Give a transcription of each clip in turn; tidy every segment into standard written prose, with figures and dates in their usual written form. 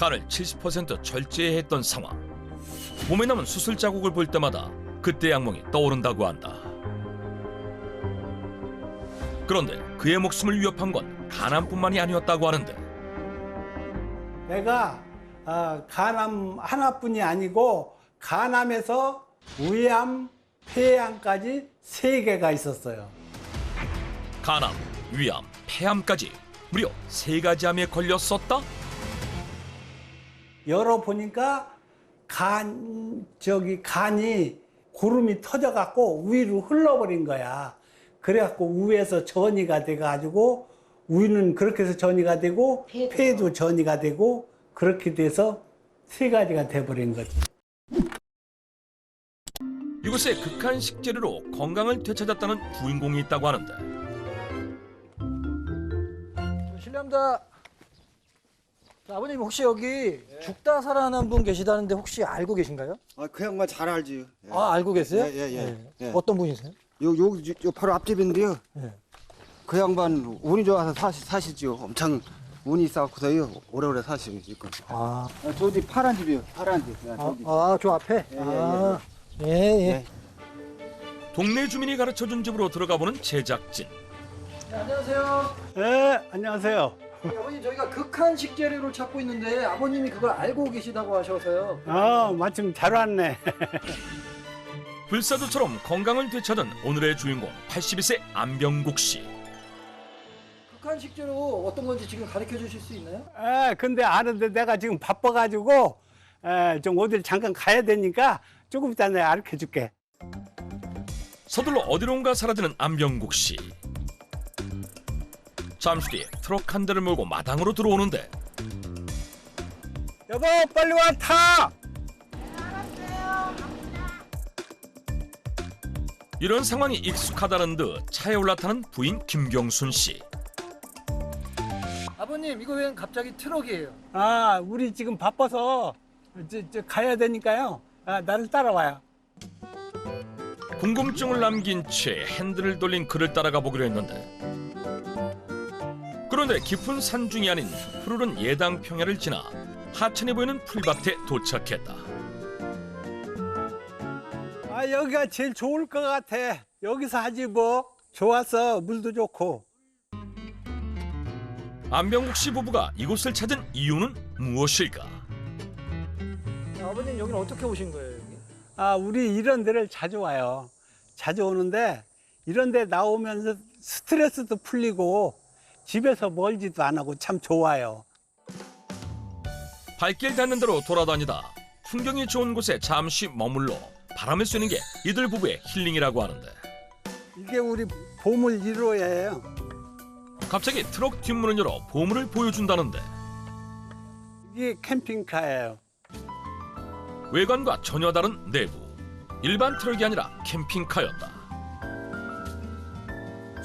간을 70% 절제했던 상황. 몸에 남은 수술 자국을 볼 때마다 그때의 악몽이 떠오른다고 한다. 그런데 그의 목숨을 위협한 건 간암뿐만이 아니었다고 하는데 내가 간암 하나뿐이 아니고 간암에서 위암, 폐암까지 3개가 있었어요. 간암, 위암, 폐암까지 무려 3가지 암에 걸렸었다? 열어보니까 간이 고름이 터져갖고 위로 흘러버린 거야. 그래갖고 위에서 전이가 돼가지고 위는 그렇게 해서 전이가 되고 폐도 전이가 되고 그렇게 돼서 3가지가 돼버린 거지. 이곳에 극한 식재료로 건강을 되찾았다는 주인공이 있다고 하는데 실례합니다. 아버님 혹시 여기 죽다 살아난 분 계시다는데 혹시 알고 계신가요? 그 양반 잘 알지. 예. 아 알고 계세요? 예. 어떤 분이세요? 요 바로 앞집인데요. 예. 그 양반 운이 좋아서 사시지요. 엄청 운이 있어갖고서요. 오래오래 사시고 있고. 아, 저기 파란 집이요. 파란 집. 저 앞에. 예. 동네 주민이 가르쳐준 집으로 들어가 보는 제작진. 네, 안녕하세요. 네, 안녕하세요. 아버님 저희가 극한 식재료를 찾고 있는데 아버님이 그걸 알고 계시다고 하셔서요. 마침 잘 왔네. 불사조처럼 건강을 되찾은 오늘의 주인공 82세 안병국 씨. 극한 식재료 어떤 건지 지금 가르쳐 주실 수 있나요? 근데 아는데 내가 지금 바빠가지고 좀 어딜 잠깐 가야 되니까 조금 이따 내가 가르쳐 줄게. 서둘러 어디론가 사라지는 안병국 씨. 잠시 뒤에 트럭 한 대를 몰고 마당으로 들어오는데 여보, 빨리 와, 타! 이런 상황이 익숙하다는 듯 차에 올라타는 부인 김경순 씨. 아버님 이거 왜 갑자기 트럭이에요? 우리 지금 바빠서 가야 되니까요. 나를 따라와요. 궁금증을 남긴 채 핸들을 돌린 그를 따라가 보기로 했는데 그런데 깊은 산중이 아닌 푸르른 예당 평야를 지나 하천이 보이는 풀밭에 도착했다. 여기가 제일 좋을 것 같아. 여기서 하지 뭐. 좋았어, 물도 좋고. 안병국 씨 부부가 이곳을 찾은 이유는 무엇일까? 아버님 여기는 어떻게 오신 거예요 여기? 우리 이런 데를 자주 와요. 자주 오는데 이런 데 나오면서 스트레스도 풀리고 집에서 멀지도 안 하고 참 좋아요. 발길 닿는 대로 돌아다니다 풍경이 좋은 곳에 잠시 머물러 바람을 쐬는 게 이들 부부의 힐링이라고 하는데 이게 우리 보물 1호예요. 갑자기 트럭 뒷문을 열어 보물을 보여준다는데 이게 캠핑카예요. 외관과 전혀 다른 내부. 일반 트럭이 아니라 캠핑카였다.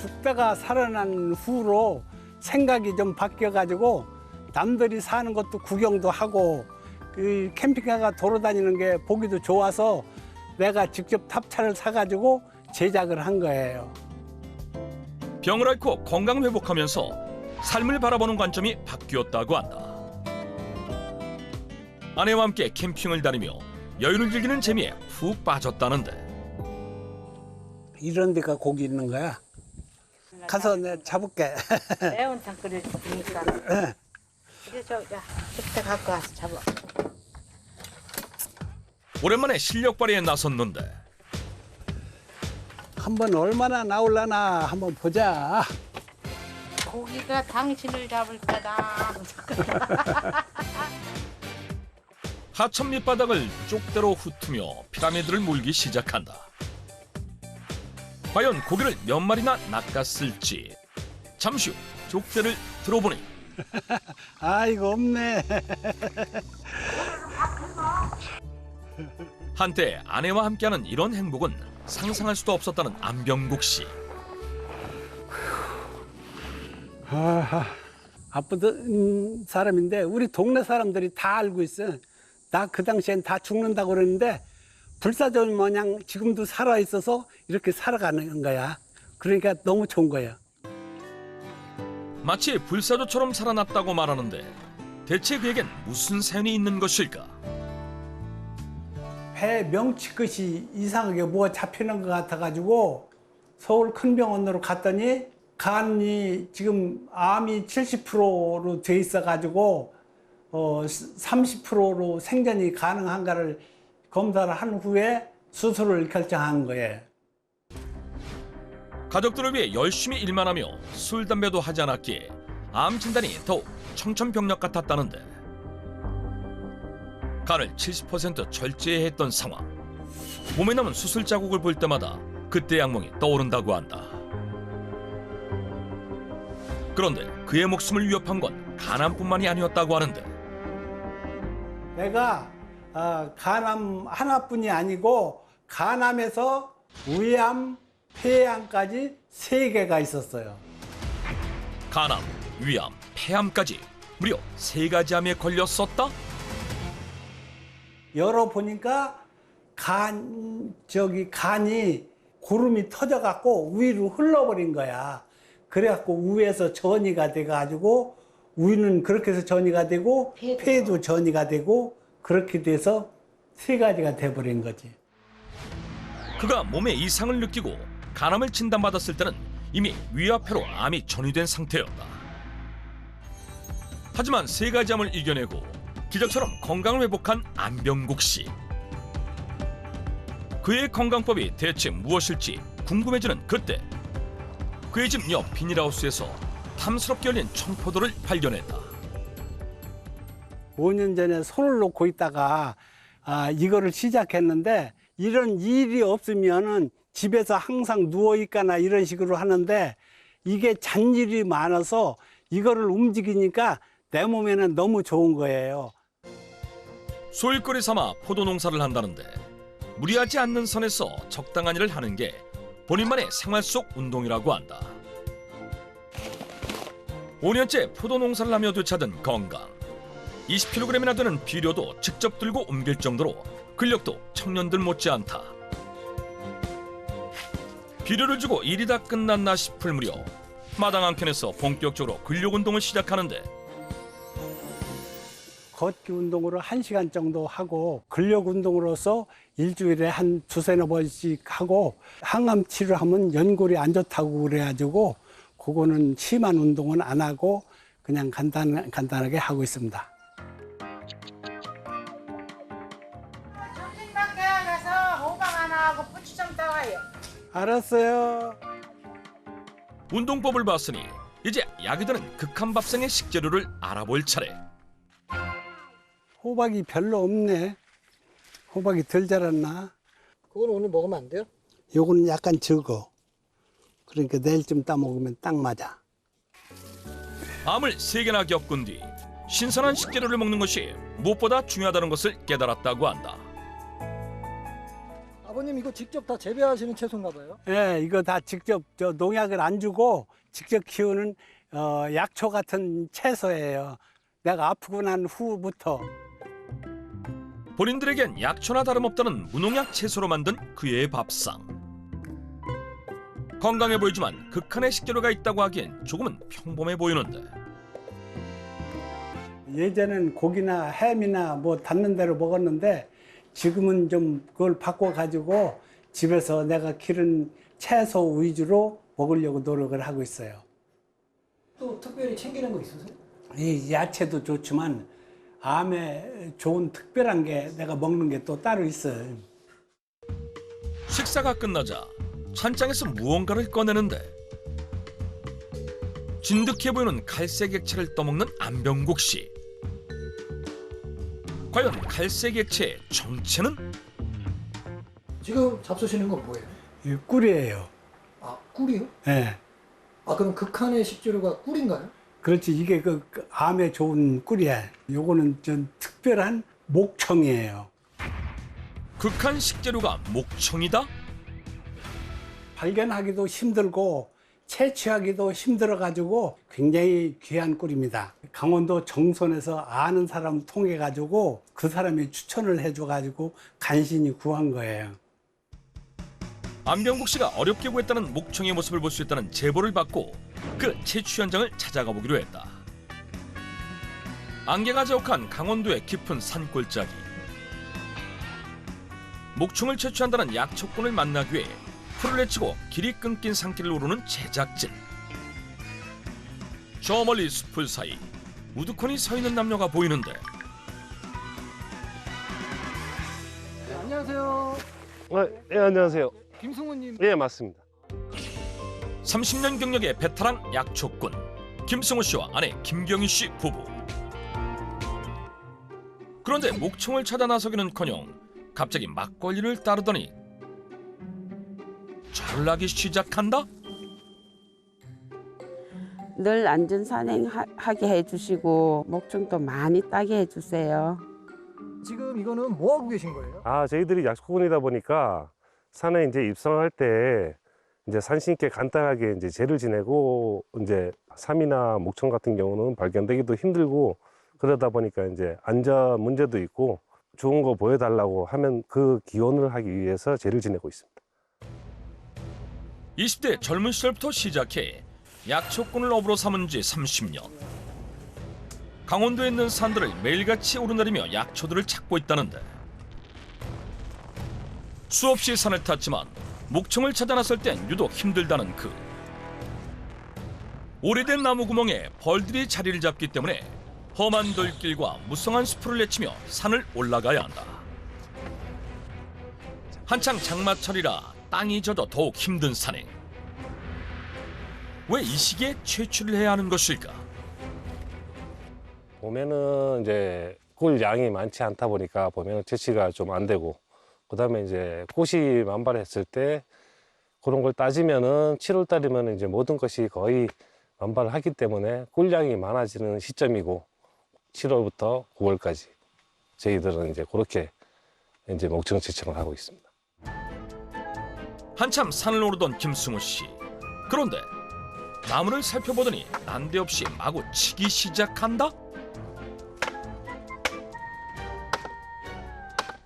죽다가 살아난 후로 생각이 좀 바뀌어가지고 남들이 사는 것도 구경도 하고 그 캠핑카가 돌아다니는 게 보기도 좋아서 내가 직접 탑차를 사가지고 제작을 한 거예요. 병을 앓고 건강 회복하면서 삶을 바라보는 관점이 바뀌었다고 한다. 아내와 함께 캠핑을 다니며 여유를 즐기는 재미에 푹 빠졌다는데 이런 데가 고기 있는 거야. 가서 내가 잡을게. 매운탕 끓여주니까. 이제 그때 갖고 와서 잡아. 오랜만에 실력 발휘에 나섰는데 한번 얼마나 나올라나 한번 보자. 고기가 당신을 잡을 거다. 하천 밑바닥을 쪽대로 훑으며 피라미드를 몰기 시작한다. 과연 고기를 몇 마리나 낚았을지 잠시 후 족대를 들어보니 이거 없네. 한때 아내와 함께하는 이런 행복은 상상할 수도 없었다는 안병국 씨. 아프던 사람인데 우리 동네 사람들이 다 알고 있어. 나 그 당시엔 다 죽는다고 그랬는데 불사조 마냥 지금도 살아있어서 이렇게 살아가는 거야. 그러니까 너무 좋은 거야. 마치 불사조처럼 살아났다고 말하는데 대체 그에겐 무슨 사연이 있는 것일까? 배 명치끝이 이상하게 뭐가 잡히는 것 같아가지고 서울 큰 병원으로 갔더니 간이 지금 암이 70%로 돼 있어가지고 30%로 생존이 가능한가를 검사를 한 후에 수술을 결정한 거예요. 가족들을 위해 열심히 일만 하며 술, 담배도 하지 않았기에 암 진단이 더욱 청천벽력 같았다는데 간을 70% 절제해야 했던 상황. 몸에 남은 수술 자국을 볼 때마다 그때의 악몽이 떠오른다고 한다. 그런데 그의 목숨을 위협한 건 간암뿐만이 아니었다고 하는데 내가 간암 하나뿐이 아니고 간암에서 위암, 폐암까지 3개가 있었어요. 간암, 위암, 폐암까지 무려 3가지 암에 걸렸었다? 열어보니까 간이 고름이 터져갖고 위로 흘러버린 거야. 그래갖고 위에서 전이가 돼가지고 위는 그렇게 해서 전이가 되고 폐도 전이가 되고 그렇게 돼서 3가지가 돼버린 거지. 그가 몸에 이상을 느끼고 간암을 진단받았을 때는 이미 위와 폐로 암이 전이된 상태였다. 하지만 3가지 암을 이겨내고 기적처럼 건강을 회복한 안병국 씨. 그의 건강법이 대체 무엇일지 궁금해지는 그때 그의 집 옆 비닐하우스에서 탐스럽게 열린 청포도를 발견했다. 5년 전에 손을 놓고 있다가 이거를 시작했는데 이런 일이 없으면은 집에서 항상 누워있거나 이런 식으로 하는데 이게 잔일이 많아서 이거를 움직이니까 내 몸에는 너무 좋은 거예요. 소일거리 삼아 포도 농사를 한다는데 무리하지 않는 선에서 적당한 일을 하는 게 본인만의 생활 속 운동이라고 한다. 5년째 포도 농사를 하며 되찾은 건강. 20kg이나 되는 비료도 직접 들고 옮길 정도로 근력도 청년들 못지않다. 비료를 주고 일이 다 끝났나 싶을 무렵 마당 한켠에서 본격적으로 근력 운동을 시작하는데 걷기 운동으로 1시간 정도 하고 근력 운동으로서 일주일에 한 2~3번씩 하고 항암 치료하면 연골이 안 좋다고 그래가지고 그거는 심한 운동은 안 하고 그냥 간단하게 하고 있습니다. 점심밖에 가서 호박 하나 하고 부추 좀 따와요. 알았어요. 운동법을 봤으니 이제 약이 드는 극한밥상의 식재료를 알아볼 차례. 호박이 별로 없네. 호박이 덜 자랐나? 그건 오늘 먹으면 안 돼요? 요거는 약간 적어. 그러니까 내일쯤 따먹으면 딱 맞아. 암을 3개나 겪은 뒤 신선한 식재료를 먹는 것이 무엇보다 중요하다는 것을 깨달았다고 한다. 아버님 이거 직접 다 재배하시는 채소인가 봐요? 예, 이거 다 직접 농약을 안 주고 직접 키우는 약초 같은 채소예요. 내가 아프고 난 후부터. 본인들에겐 약초나 다름없다는 무농약 채소로 만든 그의 밥상. 건강해 보이지만 극한의 식재료가 있다고 하기엔 조금은 평범해 보이는데 예전엔 고기나 햄이나 뭐 닿는 대로 먹었는데 지금은 좀 그걸 바꿔가지고 집에서 내가 기른 채소 위주로 먹으려고 노력을 하고 있어요. 또 특별히 챙기는 거 있으세요? 이 야채도 좋지만 암에 좋은 특별한 게 내가 먹는 게 또 따로 있어요. 식사가 끝나자 찬장에서 무언가를 꺼내는데 진득해 보이는 갈색 액체를 떠먹는 안병국 씨. 과연 갈색 액체의 정체는? 지금 잡수시는 건 뭐예요? 이 꿀이에요. 아 꿀이요? 예. 아 그럼 극한의 식재료가 꿀인가요? 그렇지. 이게 그 암에 좋은 꿀이야. 요거는 좀 특별한 목청이에요. 극한 식재료가 목청이다? 발견하기도 힘들고 채취하기도 힘들어가지고 굉장히 귀한 꿀입니다. 강원도 정선에서 아는 사람 통해가지고 그 사람이 추천을 해줘가지고 간신히 구한 거예요. 안병국 씨가 어렵게 구했다는 목청의 모습을 볼 수 있다는 제보를 받고 그 채취 현장을 찾아가 보기로 했다. 안개가 자욱한 강원도의 깊은 산골짜기. 목청을 채취한다는 약초꾼을 만나기 위해 풀을 헤치고 길이 끊긴 산길을 오르는 제작진. 저 멀리 숲을 사이 우두커니 서 있는 남녀가 보이는데 안녕하세요. 예, 안녕하세요. 김승우님. 예, 맞습니다. 30년 경력의 베테랑 약초꾼 김승우 씨와 아내 김경희 씨 부부. 그런데 목청을 찾아 나서기는커녕 갑자기 막걸리를 따르더니 절을 하기 시작한다? 늘 안전 산행하게 해주시고 목청도 많이 따게 해주세요. 지금 이거는 뭐 하고 계신 거예요? 저희들이 약초꾼이다 보니까 산에 이제 입성할 때 이제 산신께 간단하게 이제 제를 지내고 이제 삼이나 목청 같은 경우는 발견되기도 힘들고 그러다 보니까 이제 안전 문제도 있고 좋은 거 보여달라고 하면 그 기원을 하기 위해서 제를 지내고 있습니다. 20대 젊은 시절부터 시작해 약초꾼을 업으로 삼은 지 30년. 강원도에 있는 산들을 매일같이 오르내리며 약초들을 찾고 있다는데 수없이 산을 탔지만 목청을 찾아 나설 땐 유독 힘들다는 그. 오래된 나무 구멍에 벌들이 자리를 잡기 때문에 험한 돌길과 무성한 수풀을 헤치며 산을 올라가야 한다. 한창 장마철이라 땅이 젖어 더욱 힘든 산행. 왜 이 시기에 채취를 해야 하는 것일까? 봄에는 이제 꿀 양이 많지 않다 보니까 봄에는 채취가 좀 안 되고 그다음에 이제 꽃이 만발했을 때 그런 걸 따지면은 7월 달이면 이제 모든 것이 거의 만발을 하기 때문에 꿀량이 많아지는 시점이고 7월부터 9월까지 저희들은 이제 그렇게 이제 목청 채취를 하고 있습니다. 한참 산을 오르던 김승우 씨. 그런데 나무를 살펴보더니 난데없이 마구 치기 시작한다?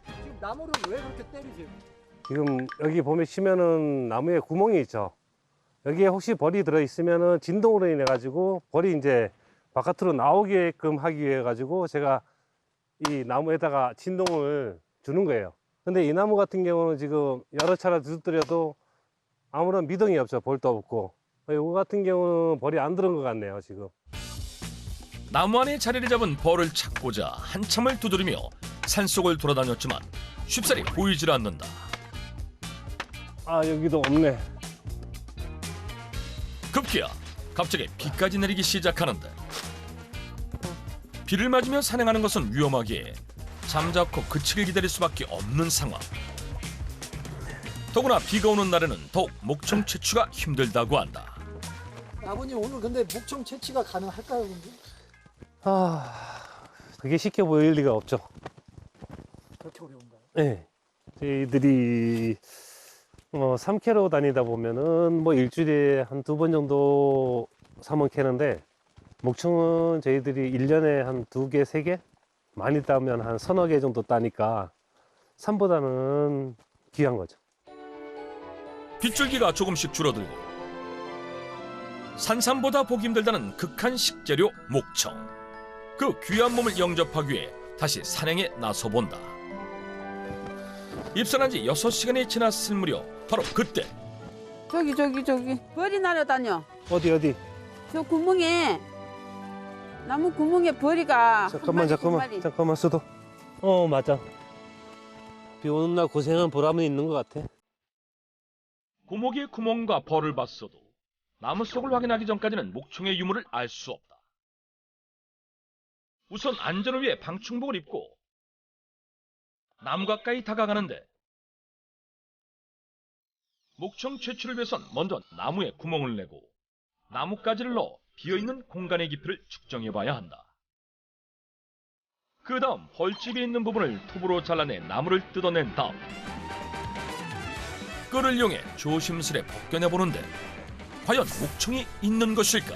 지금 나무를 왜 그렇게 때리세요? 지금 여기 보시면은 나무에 구멍이 있죠. 여기에 혹시 벌이 들어 있으면은 진동으로 인해 가지고 벌이 이제 바깥으로 나오게끔 하기 위해 가지고 제가 이 나무에다가 진동을 주는 거예요. 근데 이 나무 같은 경우는 지금 여러 차례 두드려도 아무런 미동이 없죠. 벌도 없고. 이거 같은 경우는 벌이 안 들은 것 같네요, 지금. 나무 안에 자리를 잡은 벌을 찾고자 한참을 두드리며 산속을 돌아다녔지만 쉽사리 보이질 않는다. 여기도 없네. 급기야 갑자기 비까지 내리기 시작하는데 비를 맞으며 산행하는 것은 위험하기에 잠자코 그치길 기다릴 수밖에 없는 상황. 더구나 비가 오는 날에는 더욱 목청 채취가 힘들다고 한다. 아버님 오늘 근데 목청 채취가 가능할까요, 근데? 그게 쉽게 보일 리가 없죠. 그렇게 어려운가요? 네. 저희들이 3캐로 다니다 보면은 뭐 일주일에 한 2번 정도 삼원 캐는데 목청은 저희들이 1년에 한 2개, 3개? 많이 따면 한 서너 개 정도 따니까 산보다는 귀한 거죠. 빗줄기가 조금씩 줄어들고 산삼보다 보기 힘들다는 극한 식재료 목청. 그 귀한 몸을 영접하기 위해 다시 산행에 나서본다. 입산한 지 6시간이 지났을 무렵 바로 그때 저기 벌이 날아다녀. 어디? 저 구멍에 나무 구멍에 벌이가 잠깐만 수도. 맞아. 비 오는 날 고생한 보람은 있는 것 같아. 구멍의 구멍과 벌을 봤어도 나무 속을 확인하기 전까지는 목청의 유무를 알 수 없다. 우선 안전을 위해 방충복을 입고 나무 가까이 다가가는데 목청 채취를 위해선 먼저 나무에 구멍을 내고 나뭇가지를 넣어 비어있는 공간의 깊이를 측정해봐야 한다. 그 다음 벌집이 있는 부분을 톱으로 잘라내 나무를 뜯어낸 다음 끈을 이용해 조심스레 벗겨내보는데 과연 목청이 있는 것일까?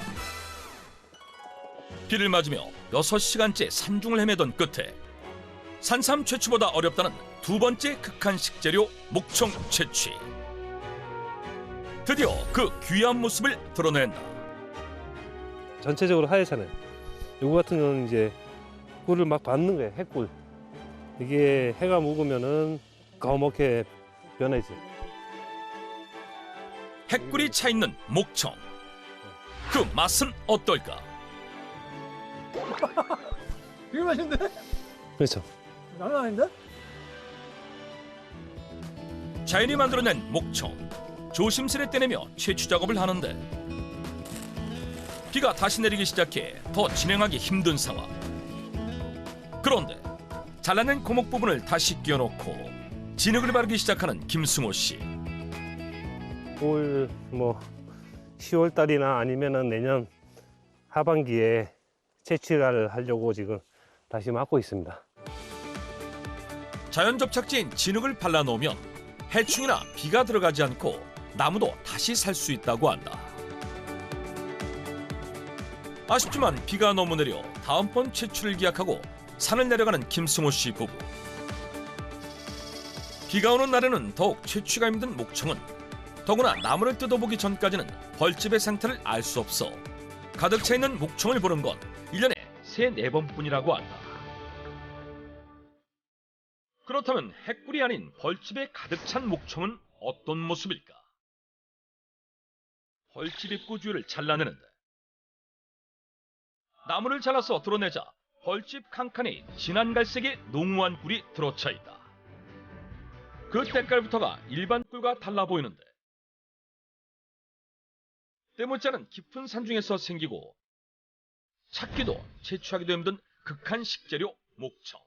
비를 맞으며 6시간째 산중을 헤매던 끝에 산삼 채취보다 어렵다는 두 번째 극한 식재료 목청 채취. 드디어 그 귀한 모습을 드러낸다. 전체적으로 하얗잖아요. 요거 같은 경우는 이제 꿀을 막 받는 거예요. 해꿀. 이게 해가 묵으면은 검게 변해져. 핵꿀이 차 있는 목청. 그 맛은 어떨까? 되게 맛있는데? 그렇죠. 장난 아닌데? 자연이 만들어낸 목청. 조심스레 떼내며 채취 작업을 하는데 비가 다시 내리기 시작해 더 진행하기 힘든 상황. 그런데 잘라낸 고목 부분을 다시 끼워놓고 진흙을 바르기 시작하는 김승호 씨. 올 10월 달이나 아니면은 내년 하반기에 채취를 하려고 지금 다시 막고 있습니다. 자연 접착제인 진흙을 발라놓으면 해충이나 비가 들어가지 않고 나무도 다시 살 수 있다고 한다. 아쉽지만 비가 너무 내려 다음번 채취를 기약하고 산을 내려가는 김승호 씨 부부. 비가 오는 날에는 더욱 채취가 힘든 목청은 더구나 나무를 뜯어보기 전까지는 벌집의 상태를 알 수 없어 가득 차 있는 목청을 보는 건 1년에 3-4번뿐이라고 한다. 그렇다면 핵꿀이 아닌 벌집에 가득 찬 목청은 어떤 모습일까? 벌집 입구 주위를 잘라내는데 나무를 잘라서 드러내자 벌집 칸칸이 진한 갈색의 농후한 꿀이 들어차 있다. 그 때깔부터가 일반 꿀과 달라 보이는데 때묻지 않은 깊은 산중에서 생기고 찾기도 채취하기도 힘든 극한 식재료 목청.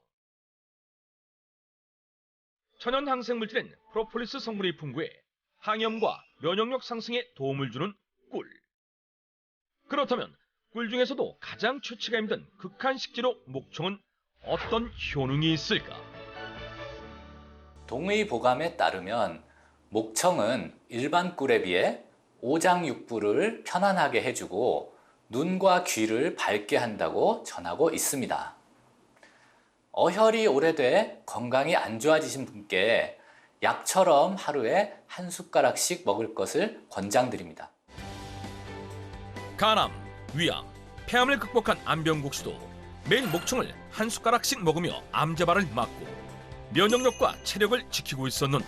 천연 항생물질인 프로폴리스 성분이 풍부해 항염과 면역력 상승에 도움을 주는 꿀. 그렇다면 꿀 중에서도 가장 채취가 힘든 극한 식재료 목청은 어떤 효능이 있을까? 동의보감에 따르면 목청은 일반 꿀에 비해 오장육부를 편안하게 해주고 눈과 귀를 밝게 한다고 전하고 있습니다. 어혈이 오래돼 건강이 안 좋아지신 분께 약처럼 하루에 한 숟가락씩 먹을 것을 권장드립니다. 간암, 위암, 폐암을 극복한 안병국 씨도 매일 목청을 한 숟가락씩 먹으며 암 재발을 막고 면역력과 체력을 지키고 있었는데